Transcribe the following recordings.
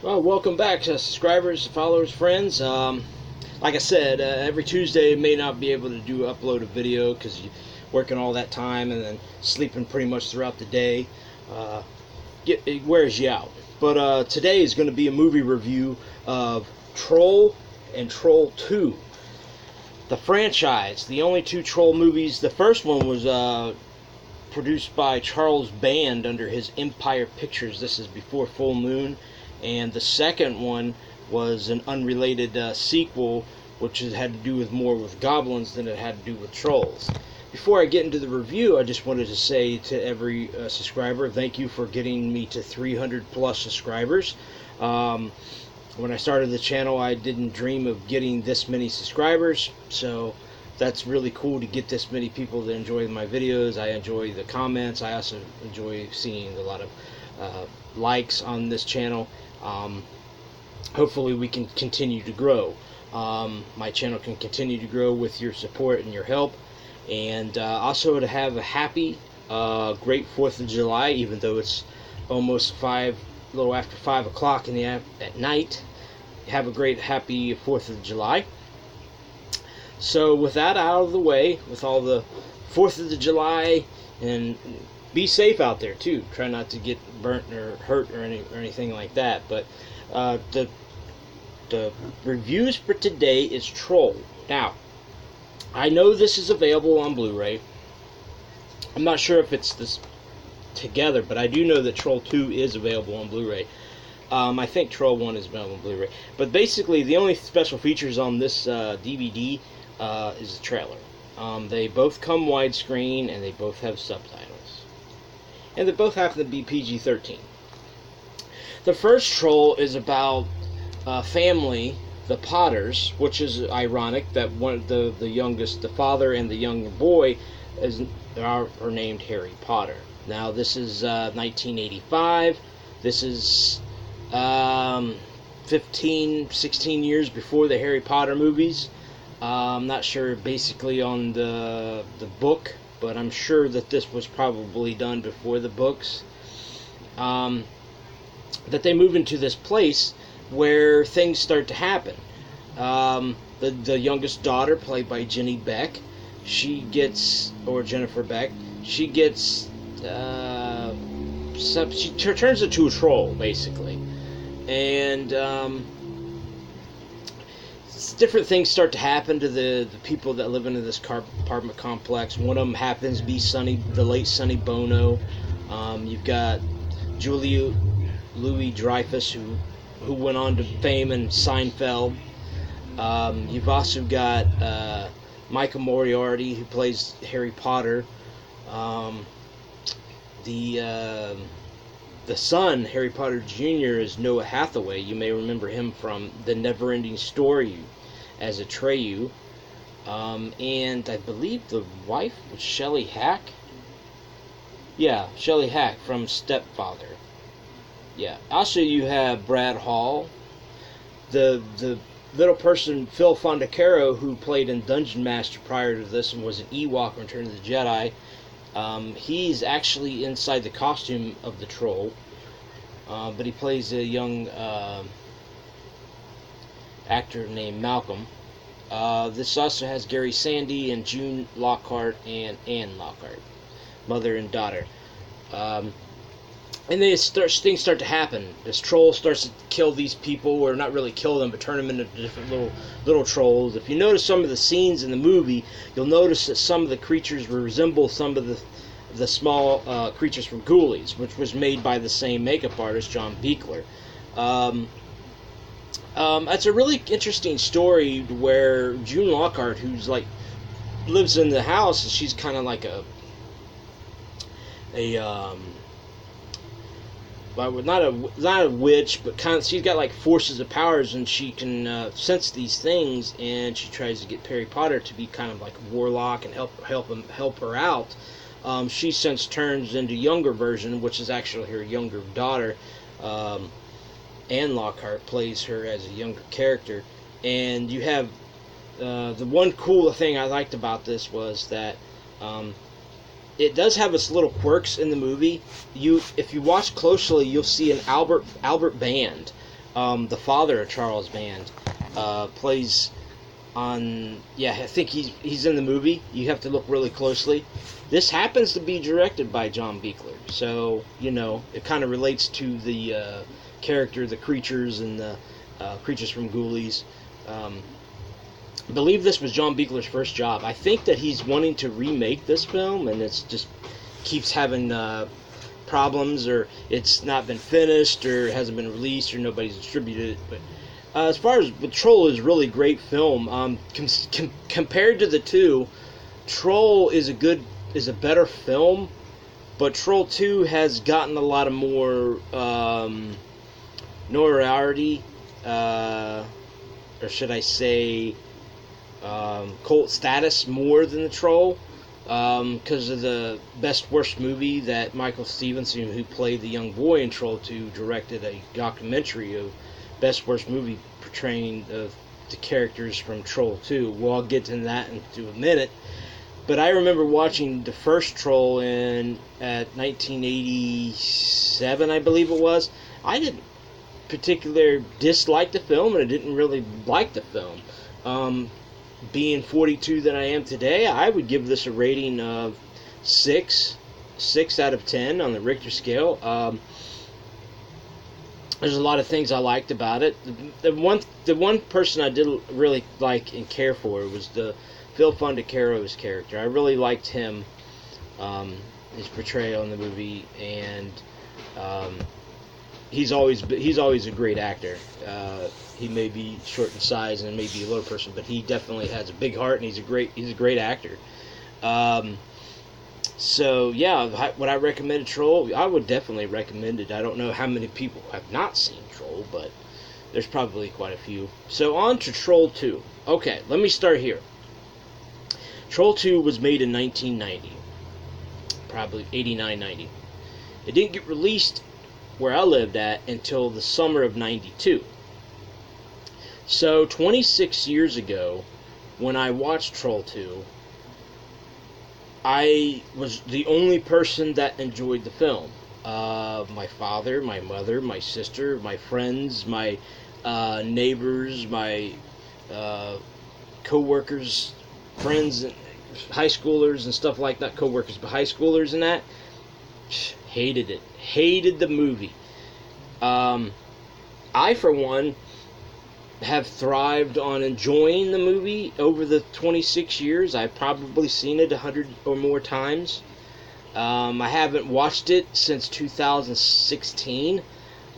Well, welcome back, subscribers, followers, friends. Like I said, every Tuesday I may not be able to upload a video because you're working all that time and then sleeping pretty much throughout the day. It wears you out. But today is going to be a movie review of Troll and Troll 2. The franchise, the only two Troll movies. The first one was produced by Charles Band under his Empire Pictures. This is before Full Moon. And the second one was an unrelated sequel, which had to do more with goblins than it had to do with trolls. Before I get into the review, I just wanted to say to every subscriber, thank you for getting me to 300 plus subscribers. When I started the channel, I didn't dream of getting this many subscribers, so that's really cool to get this many people to enjoy my videos. I enjoy the comments. I also enjoy seeing a lot of likes on this channel. Hopefully we can continue to grow. My channel can continue to grow with your support and your help, and also to have a happy great 4th of July, even though it's almost a little after 5 o'clock at night. Have a great happy 4th of July. So with that out of the way, with all the 4th of July, and be safe out there too. Try not to get burnt or hurt or anything like that. But the reviews for today is Troll. Now, I know this is available on Blu-ray. I'm not sure if it's this together, but I do know that Troll 2 is available on Blu-ray. I think Troll 1 is available on Blu-ray. But basically, the only special features on this DVD is the trailer. They both come widescreen, and they both have subtitles. And they both happen to be PG-13. The first Troll is about a family, the Potters, which is ironic that the youngest, the father and the younger boy, are named Harry Potter. Now this is 1985. This is 16 years before the Harry Potter movies. I'm not sure basically on the book, but I'm sure that this was probably done before the books. That they move into this place where things start to happen. The youngest daughter, played by Jenny Beck, Jennifer Beck, she turns into a troll, basically. And different things start to happen to the people that live in this apartment complex. One of them happens to be the late Sonny Bono. You've got Julia Louis-Dreyfus, who went on to fame in Seinfeld. You've also got Michael Moriarty, who plays Harry Potter. The son, Harry Potter Jr., is Noah Hathaway. You may remember him from The Neverending Story as Atreyu. And I believe the wife was Shelley Hack. Yeah, Shelley Hack from Stepfather. Yeah. Also, you have Brad Hall. The little person, Phil Fondacaro, who played in Dungeon Master prior to this and was an Ewok in Return of the Jedi. He's actually inside the costume of the troll, but he plays a young actor named Malcolm. This also has Gary Sandy and June Lockhart and Anne Lockhart, mother and daughter. And then things start to happen. This troll starts to kill these people, or not really kill them, but turn them into different little trolls. If you notice some of the scenes in the movie, you'll notice that some of the creatures resemble some of the small creatures from Ghoulies, which was made by the same makeup artist, John Buechler. It's a really interesting story where June Lockhart, who's lives in the house, and she's kind of like not a witch, but she's got forces of powers, and she can sense these things, and she tries to get Harry Potter to be kind of like a warlock and help her out. She since turns into younger version, which is actually her younger daughter. Anne Lockhart plays her as a younger character, and you have the one cool thing I liked about this was that it does have its little quirks in the movie. If you watch closely, you'll see an Albert Band the father of Charles Band, plays on. Yeah, I think he's in the movie. You have to look really closely. This happens to be directed by John Buechler, so it kind of relates to the character, the creatures, and the creatures from Ghoulies. I believe this was John Buechler's first job. I think that he's wanting to remake this film, and it's just keeps having problems, or it's not been finished, or it hasn't been released, or nobody's distributed it. But as far as Troll is a really great film. Compared to the two, Troll is a better film, but Troll 2 has gotten a lot of more notoriety, or should I say, cult status more than the Troll, because of the best worst movie that Michael Stevenson, who played the young boy in Troll 2, directed a documentary of best worst movie portraying the characters from Troll 2. Well, I'll get to that in a minute. But I remember watching the first Troll at 1987, I believe it was. I didn't particularly dislike the film, and I didn't really like the film. Being 42 that I am today, I would give this a rating of 6 out of 10 on the Richter scale. There's a lot of things I liked about it. The one person I did really like and care for was the Phil Fundacaro's character. I really liked him, his portrayal in the movie, and he's always a great actor. He may be short in size and maybe a little person, but he definitely has a big heart, and he's a great actor. So yeah, would I recommend Troll? I would definitely recommend it. I don't know how many people have not seen Troll, but there's probably quite a few. So on to Troll 2. Okay, let me start here. Troll 2 was made in 1990, probably 89, 90. It didn't get released where I lived at until the summer of 92. So 26 years ago, when I watched Troll 2, I was the only person that enjoyed the film. My father, my mother, my sister, my friends, my neighbors, my co-workers, friends, high schoolers and stuff like that. Co-workers, but high schoolers and that, hated it. Hated the movie. I, for one, have thrived on enjoying the movie over the 26 years. I've probably seen it 100 or more times. I haven't watched it since 2016.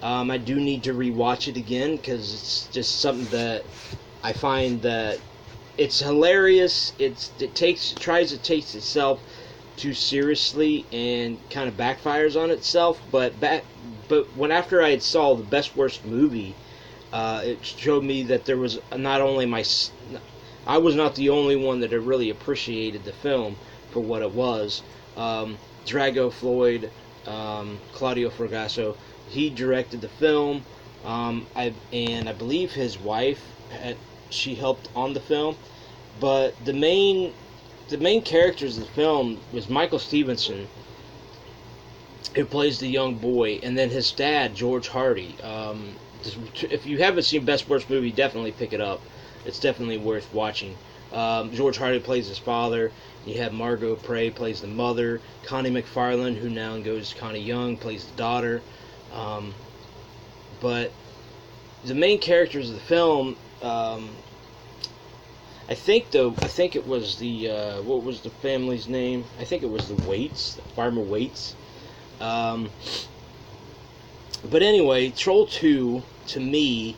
I do need to rewatch it again because it's just something that I find that it's hilarious. It tries to take itself too seriously and kind of backfires on itself. But when after I saw the best worst movie, it showed me that there was not only I was not the only one that had really appreciated the film for what it was. Drago Floyd, Claudio Fragasso, he directed the film, I believe his wife she helped on the film, but the main characters of the film was Michael Stevenson, who plays the young boy, and then his dad, George Hardy. If you haven't seen Best Worst Movie, definitely pick it up. It's definitely worth watching. George Hardy plays his father. You have Margot Prey plays the mother. Connie McFarlane, who now goes Connie Young, plays the daughter. But the main characters of the film, I think it was the what was the family's name? I think it was the Waits, Farmer Waits. But anyway, Troll 2 to me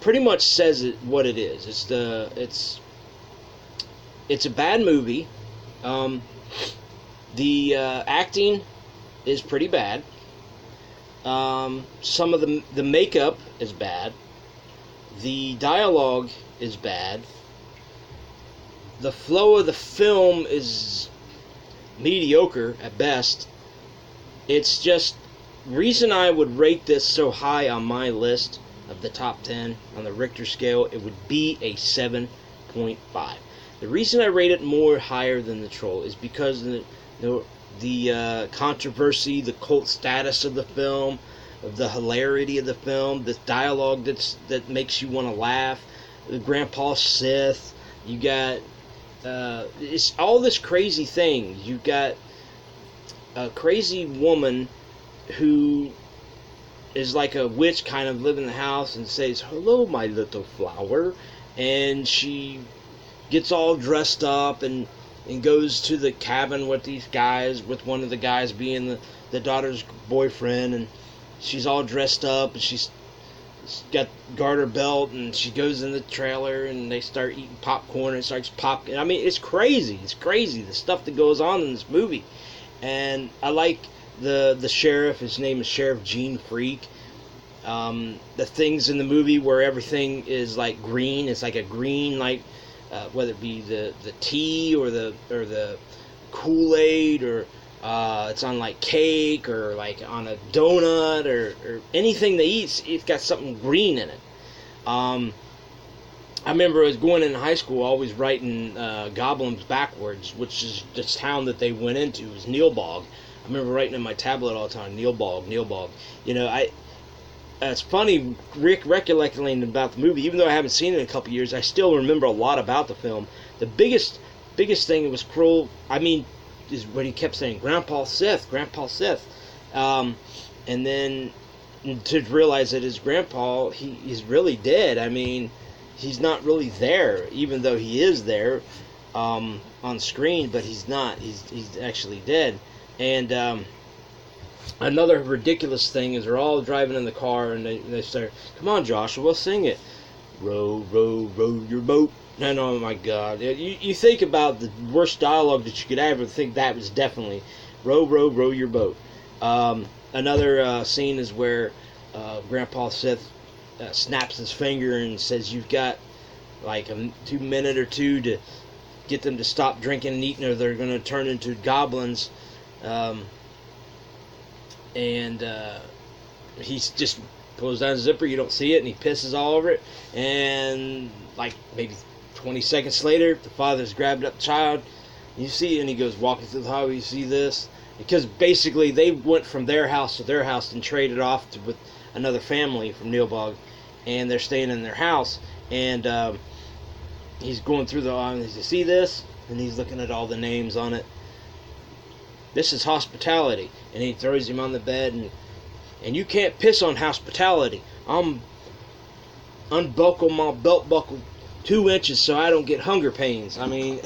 pretty much says what it is. It's a bad movie. The acting is pretty bad. Some of the makeup is bad. The dialogue is bad. The flow of the film is mediocre at best. It's just reason I would rate this so high on my list of the top 10 on the Richter scale, it would be a 7.5. The reason I rate it more higher than the Troll is because the controversy, the cult status of the film, the hilarity of the film, the dialogue that makes you want to laugh, the Grandpa Sith. You got it's all this crazy thing. You got a crazy woman who is like a witch, kind of live in the house and says, "Hello, my little flower," and she gets all dressed up and goes to the cabin with these guys, with one of the guys being the daughter's boyfriend, and she's all dressed up and she's got garter belt, and she goes in the trailer and they start eating popcorn and it starts popping. I mean, it's crazy the stuff that goes on in this movie. And I like the sheriff. His name is Sheriff Gene Freak. The things in the movie where everything is like green, it's like a green, like whether it be the tea or the Kool-Aid, or it's on like cake or like on a donut or anything they eat, it's got something green in it. I remember I was going in high school, always writing goblins backwards, which is the town that they went into. It was Neilbog. I remember writing in my tablet all the time, Neilbog. You know, it's funny, recollecting about the movie, even though I haven't seen it in a couple years, I still remember a lot about the film. The biggest thing that was cruel, I mean, is what he kept saying, Grandpa Sith. And then to realize that his grandpa, he's really dead. I mean, he's not really there, even though he is there on screen, but he's not. He's actually dead. And another ridiculous thing is they're all driving in the car and they start, "Come on, Joshua, sing it. Row, row, row your boat." And oh my God, you think about the worst dialogue that you could ever think, that was definitely "Row, row, row your boat." Another scene is where Grandpa Sith snaps his finger and says, "You've got like a 2 minute or two to get them to stop drinking and eating, or they're going to turn into goblins." He just pulls down his zipper, you don't see it, and he pisses all over it. And like maybe 20 seconds later, the father's grabbed up the child. You see, and he goes walking through the hallway. You see this, because basically they went from their house to their house and traded off with another family from Neilbog, and they're staying in their house. And he's going through you see this, and he's looking at all the names on it. This is hospitality, and he throws him on the bed, and you can't piss on hospitality. Unbuckle my belt buckle 2 inches so I don't get hunger pains. I mean,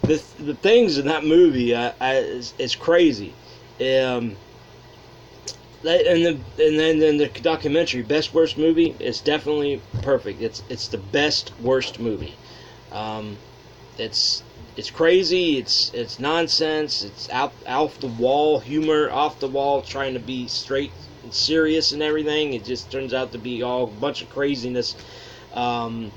the things in that movie, it's crazy. And then the documentary, Best Worst Movie, is definitely perfect. It's the best worst movie. It's crazy. It's nonsense. It's off the wall humor, off the wall, trying to be straight and serious and everything. It just turns out to be all a bunch of craziness. And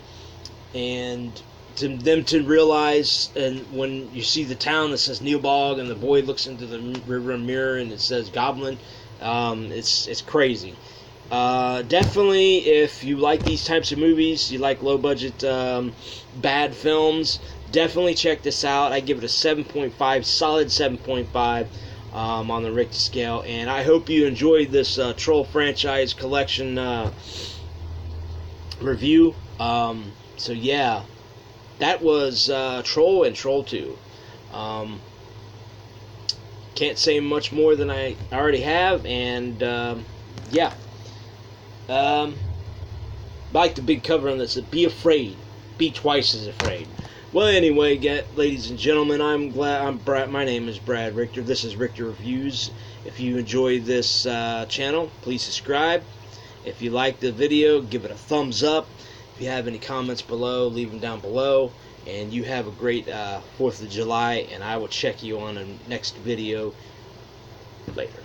to realize, and when you see the town that says Neilbog, and the boy looks into the river mirror and it says Goblin, it's crazy. Definitely, if you like these types of movies, you like low budget bad films, definitely check this out. I give it a 7.5, solid 7.5 on the Richter scale. And I hope you enjoyed this Troll franchise collection review. So yeah, that was Troll and Troll 2. Can't say much more than I already have. And yeah. Like the big cover on this, be afraid, be twice as afraid. Well, anyway, ladies and gentlemen, my name is Brad Richter. This is Richter Reviews. If you enjoyed this channel, please subscribe. If you like the video, give it a thumbs up. If you have any comments below, leave them down below. And you have a great 4th of July, and I will check you on a next video later.